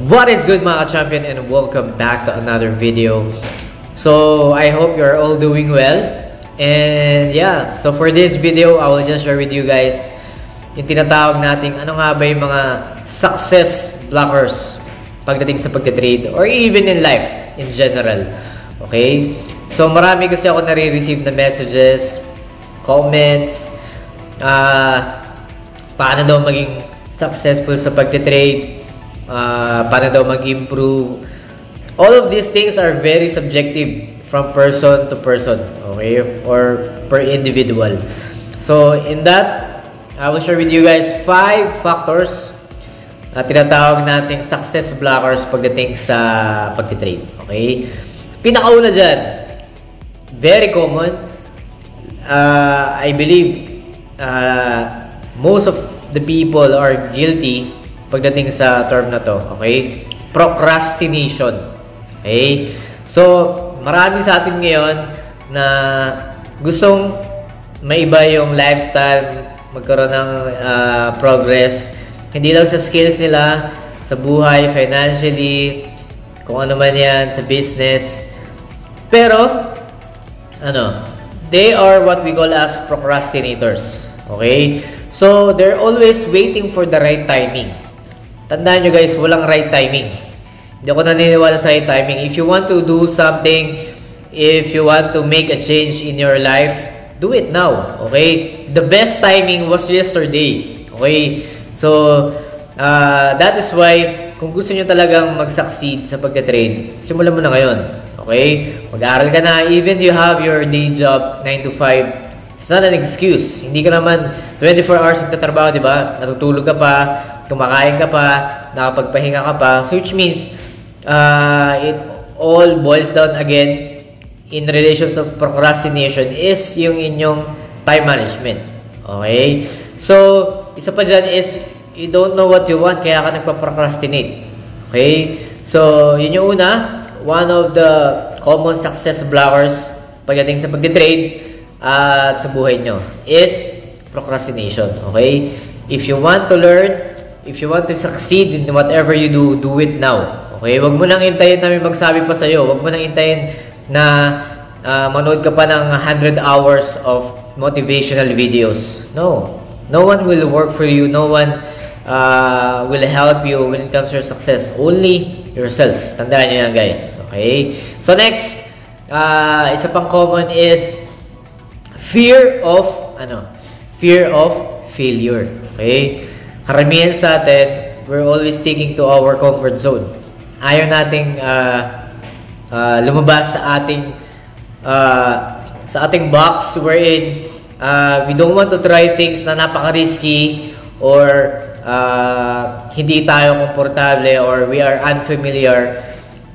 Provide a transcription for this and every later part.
What is good mga ka-champion, and welcome back to another video. So I hope you're all doing well. And yeah, so for this video, I will just share with you guys yung tinatawag nating ano nga ba yung mga success blockers pagdating sa pagtitrade or even in life in general. Okay? So marami kasi ako nare-receive na messages, comments, paano daw maging successful sa pagtitrade, paano daw mag-improve. All of these things are very subjective from person to person, okay, or per individual. So in that, I will share with you guys 5 factors na tinatawag nating success blockers pagdating sa pagtitrade. Okay, pinakauna dyan, very common, I believe most of the people are guilty pagdating sa term na to, okay? Procrastination. Okay? So, marami sa atin ngayon na gustong maiba yung lifestyle, magkaroon ng progress, hindi lang sa skills nila, sa buhay, financially, kung ano man yan, sa business. Pero, they are what we call as procrastinators. Okay? So, they're always waiting for the right timing. Tandaan nyo guys, walang right timing. Hindi ako naniniwala sa right timing. If you want to do something, if you want to make a change in your life, do it now. Okay? The best timing was yesterday. Okay? So, that is why, kung gusto nyo talagang mag-succeed sa pagka-trade, simulan mo na ngayon. Okay? Mag-aaral ka na. Even you have your day job, 9 to 5, it's not an excuse. Hindi ka naman 24 hours nagtatrabaho, di ba? Natutulog ka pa, kumakain ka pa, nakapagpahinga ka pa. So which means, it all boils down again in relation to procrastination is yung inyong time management. Okay? So, isa pa dyan is, you don't know what you want, kaya ka nagpa-procrastinate. Okay? So, yun yung una. One of the common success blockers pagdating sa pag-trade at sa buhay nyo is procrastination. Okay? If you want to learn, if you want to succeed in whatever you do, do it now. Okay? Huwag mo nang hintayin na may magsabi pa sa'yo. Huwag mo nang hintayin na manood ka pa ng 100 hours of motivational videos. No. No one will work for you. No one will help you when it comes to your success. Only yourself. Tandaan nyo yan, guys. Okay? So, next, isa pang common is fear of failure. Okay? Karamihan sa atin, we're always sticking to our comfort zone. Ayaw nating lumabas sa ating box wherein we don't want to try things na napaka-risky or hindi tayo komportable or we are unfamiliar.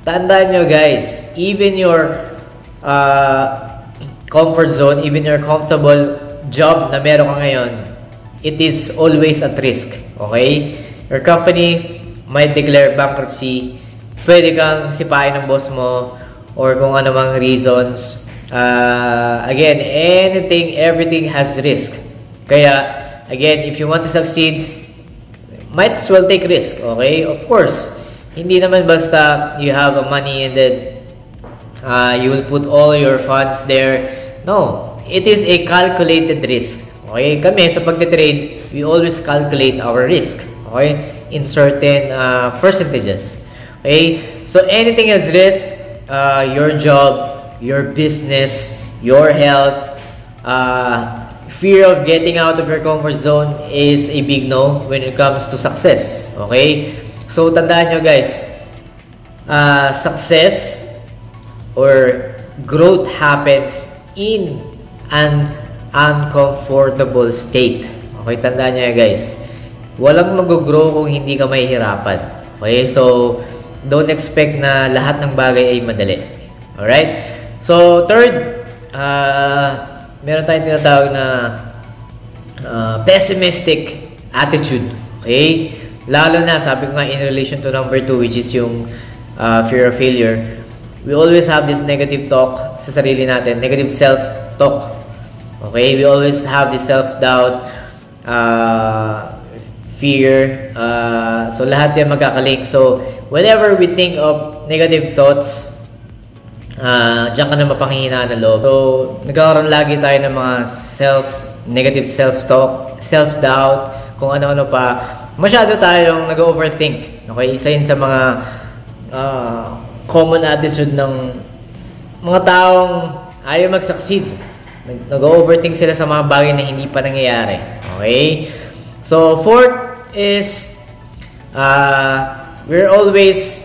Tandaan nyo guys, even your comfort zone, even your comfortable job na meron ka ngayon, it is always at risk. Okay? Your company might declare bankruptcy. Pwede kang sipain ng boss mo or kung ano mang reasons. Again, everything has risk. Kaya, again, if you want to succeed, might as well take risk. Okay? Of course, hindi naman basta you have a money and then you will put all your funds there. No. It is a calculated risk. Okay? Kami, sa pagtitrade, we always calculate our risk. Okay? In certain percentages. Okay? So, anything has risk. Your job, your business, your health, fear of getting out of your comfort zone is a big no when it comes to success. Okay? So, tandaan nyo guys, success or growth happens in an uncomfortable state. Okay? Tandaan nyo guys, walang mag-grow kung hindi ka mahihirapan. Okay? So, don't expect na lahat ng bagay ay madali. Alright? So, third, meron tayong tinatawag na pessimistic attitude. Okay? Lalo na, sabi ko nga in relation to number 2, which is yung fear of failure. We always have this negative talk sa sarili natin. Negative self-talk. Okay? We always have this self-doubt, fear. So lahat yan magkakalink. So whenever we think of negative thoughts, diyan ka na mapanghihinaan ng loob. So nagkakaroon lagi tayo ng mga negative self-talk, self-doubt, kung ano-ano pa. Masyado tayong nag-overthink. Okay, isa yun sa mga common attitude ng mga taong ayaw mag-succeed. Nag-overthink sila sa mga bagay na hindi pa nangyayari. Okay? So, fourth is, we're always,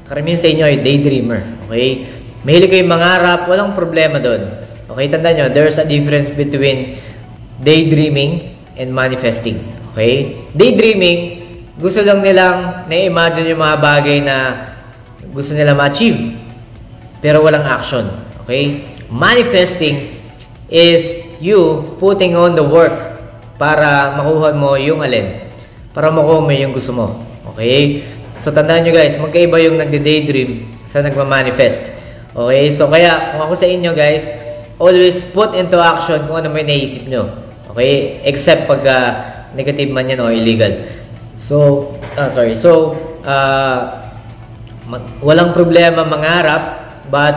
karamihan sa inyo ay daydreamer. Okay? Mahilig kayong mangarap, walang problema doon. Okay? Tandaan nyo, there's a difference between daydreaming and manifesting. Okay? Daydreaming, gusto lang nilang na-imagine yung mga bagay na gusto nila ma-achieve, pero walang action. Okay? Manifesting is you putting on the work para makuha mo yung alin. Para makuha mo yung gusto mo. Okay? So, tandaan nyo guys, magkaiba yung nagde-daydream sa nagmamanifest. Okay? So, kaya, kung ako sa inyo guys, always put into action kung ano may naisip nyo. Okay? Except pag negative man yan o illegal. So, So, walang problema mangarap, but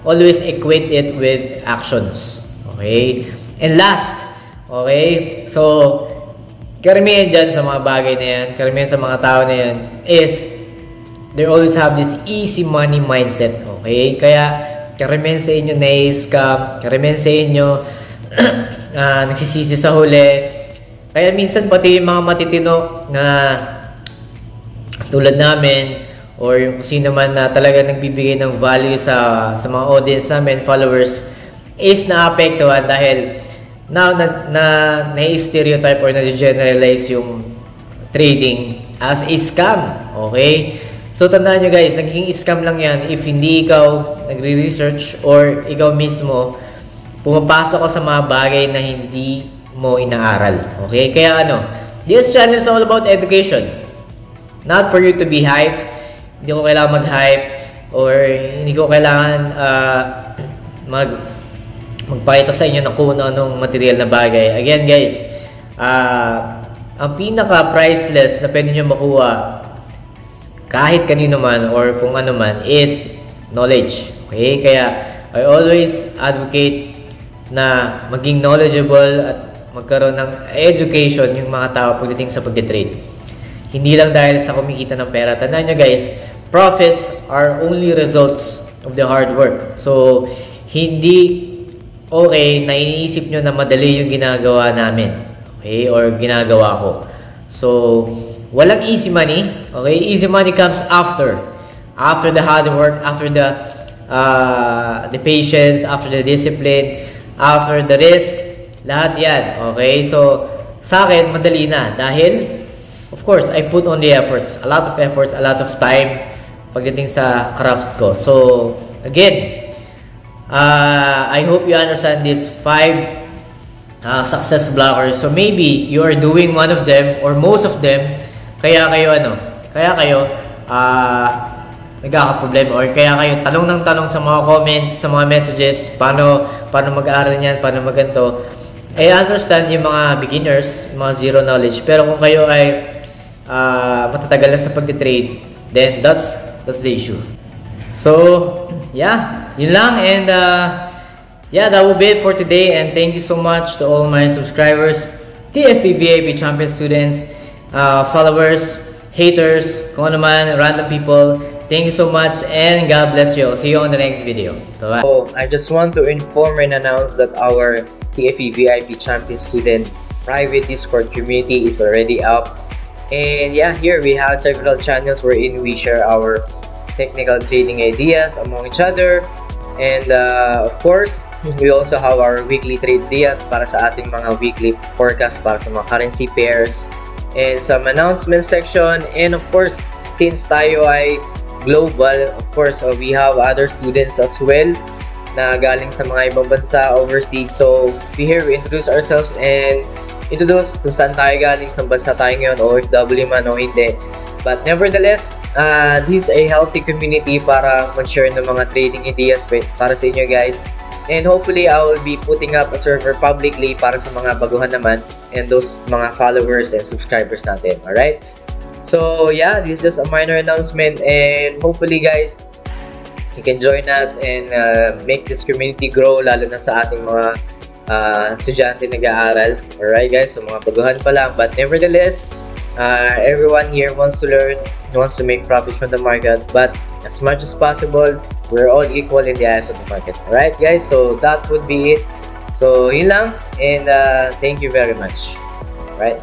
always equate it with actions. Okay? And last, okay? So, karamihan dyan sa mga bagay na yan, karamihan sa mga tao na yan, is they always have this easy money mindset. Okay? Kaya, karamihan sa inyo na-scam, karamihan sa inyo nagsisisi sa huli. Kaya minsan pati yung mga matitino na tulad namin, or yung kung sino man na talaga nagbibigay ng value sa mga audience namin, followers, is naapektuhan dahil na-stereotype or na-generalize yung trading as a scam. Okay? So, tandaan nyo guys, naging scam lang yan if hindi ikaw nagre-research or ikaw mismo pumapasok ka sa mga bagay na hindi mo inaaral. Okay? Kaya this channel is all about education. Not for you to be hyped. Hindi ko kailangan mag-hype or hindi ko kailangan magpakita sa inyo ng kung anong material na bagay. Again guys, ang pinaka-priceless na pwede nyo makuha kahit kanino man or kung ano man is knowledge. Okay? Kaya I always advocate na maging knowledgeable at magkaroon ng education yung mga tao pagdating sa pagde-trade. Hindi lang dahil sa kumikita ng pera. Tandaan nyo guys, profits are only results of the hard work. So, hindi okay na iniisip nyo na madali yung ginagawa namin. Okay? Or ginagawa ko. So, walang easy money. Okay? Easy money comes after. After the hard work, after the patience, after the discipline, after the risk, lahat yan. Okay? So, sa akin, madali na. Dahil, of course, I put on the efforts. A lot of efforts, a lot of time pagdating sa craft ko. So, again, I hope you understand these 5 success blockers. So, maybe you are doing one of them or most of them. Kaya kayo, nagkakaproblema or kaya kayo tanong ng tanong sa mga comments, sa mga messages, paano mag-aaral niyan, paano maganto. I understand yung mga beginners, mga zero knowledge. Pero kung kayo ay matatagal na sa pagtitrade, then that's the issue. So, yeah, yun lang. And yeah, that will be it for today. And thank you so much to all my subscribers, TFP VIP champion students, followers, haters, kung ano man, random people. Thank you so much and God bless you. I'll see you on the next video. Bye-bye. So, I just want to inform and announce that our TFE VIP Champion Student private Discord community is already up. And yeah, here we have several channels wherein we share our technical trading ideas among each other. And of course, we also have our weekly trade ideas para sa ating mga weekly forecast para sa mga currency pairs. And some announcement section. And of course, since tayo ay global, of course, we have other students as well na galing sa mga ibang bansa overseas. So, here we introduce ourselves and introduce kung saan tayo galing, sa bansa tayo ngayon, OFW man o hindi. But nevertheless, this is a healthy community para mag-share ng mga trading ideas para sa inyo guys. And hopefully, I will be putting up a server publicly para sa mga baguhan naman. and those mga followers and subscribers natin. Alright? So, yeah, this is just a minor announcement, and hopefully guys, you can join us and make this community grow, lalo na sa ating mga estudyante nag-aaral. Alright guys, so mga baguhan pa lang, but nevertheless, everyone here wants to learn, wants to make profit from the market, but as much as possible, we're all equal in the eyes of the market. Alright guys, so that would be it. So yun lang, and thank you very much. Alright.